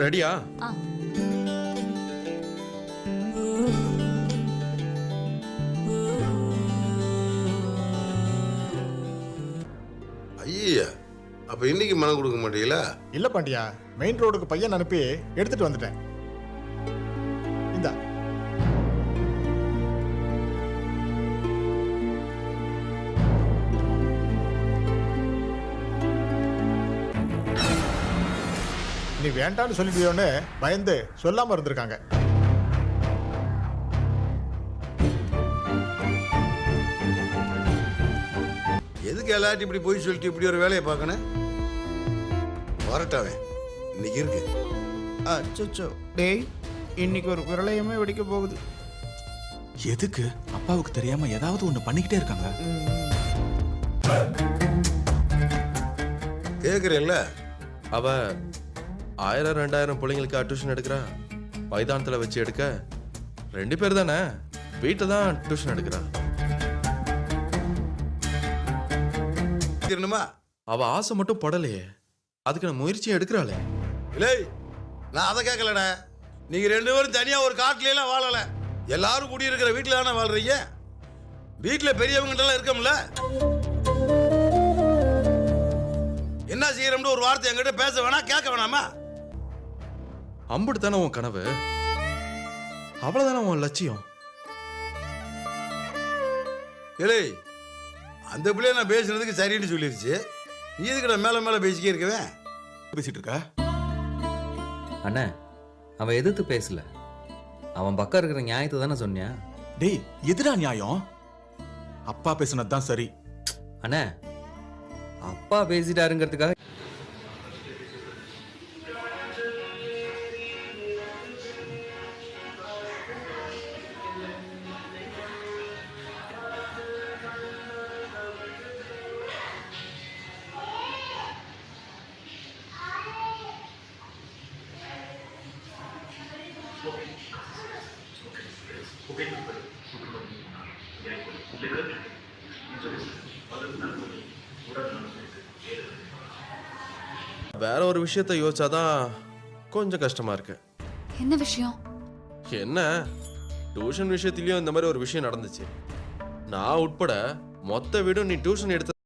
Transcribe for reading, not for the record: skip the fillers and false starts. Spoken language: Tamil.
ரெடியா? ஐயா, அப்ப இன்னைக்கு மனம் கொடுக்க மாட்டீங்களா? இல்ல பாண்டியா, மெயின் ரோடுக்கு பையன் அனுப்பி எடுத்துட்டு வந்துட்டேன். இந்தா. நீ வேண்டான்னு சொல்லிடுவோன்னு பயந்து சொல்லாம இருந்திருக்காங்க. எதுக்கு எல்லாரும் இப்படி போய் சொல்லிட்டு இப்படி ஒரு வேலையை பார்க்கணும்? வரட்டாவே இன்னைக்கு இருக்கு. அச்சோ டேய், இன்னைக்கு ஒரு விரலையுமே வெடிக்க போகுது. எதுக்கு அப்பாவுக்கு தெரியாம ஏதாவது ஒண்ணு பண்ணிக்கிட்டே இருக்காங்க. கேக்குறேல்ல, அவ 1000-2000 பிள்ளைங்களுக்கு டியூஷன் எடுக்கிறா. மைதானத்துல வச்சு எடுக்க 2 பேர் தானே, வீட்டில் தான் டியூஷன் எடுக்கிறா. அவ ஆசை மட்டும் படலையே, அதுக்கு நான் முயற்சியை எடுக்கிறாளே. இல்லை, நான் அதை கேட்கலடா. நீங்க 2 பேரும் தனியா ஒரு காட்டுல எல்லாம் வாழல, எல்லாரும் குடியிருக்கிற வீட்டுல தானே வாழ்றீங்க. வீட்டுல பெரியவங்க எல்லாம் இருக்கோம்ல. என்ன செய்யறோம்னு ஒரு வார்த்தை என்கிட்ட பேச வேணாம், கேட்க வேணாமா? அம்புட்டு தானே உன் கனவு, அவ்வளவுதானே உன் லட்சியம். இல்லை, அந்த பிள்ளைய நான் பேசுறதுக்கு சரின்னு சொல்லிருச்சு. நீ எதுக்கு நான் மேல மேல பேசிக்கே இருக்கவே பேசிட்டு இருக்க? அண்ணா, அவன் எதிர்த்து பேசல, அவன் பக்கம் இருக்கிற நியாயத்தை தானே சொன்னியா? டேய், எதுடா நியாயம்? அப்பா பேசுனதுதான் சரி. அண்ணா, அப்பா பேசிட்டாருங்கிறதுக்காக வேற ஒரு விஷயத்த யோசிச்சாதான் கொஞ்சம் கஷ்டமா இருக்கு. என்ன விஷயம்? என்ன, டியூஷன் விஷயத்திலயும் இந்த மாதிரி ஒரு விஷயம் நடந்துச்சு. நான் உட்பட மொத்த வீடும் நீ டியூஷன் எடுத்த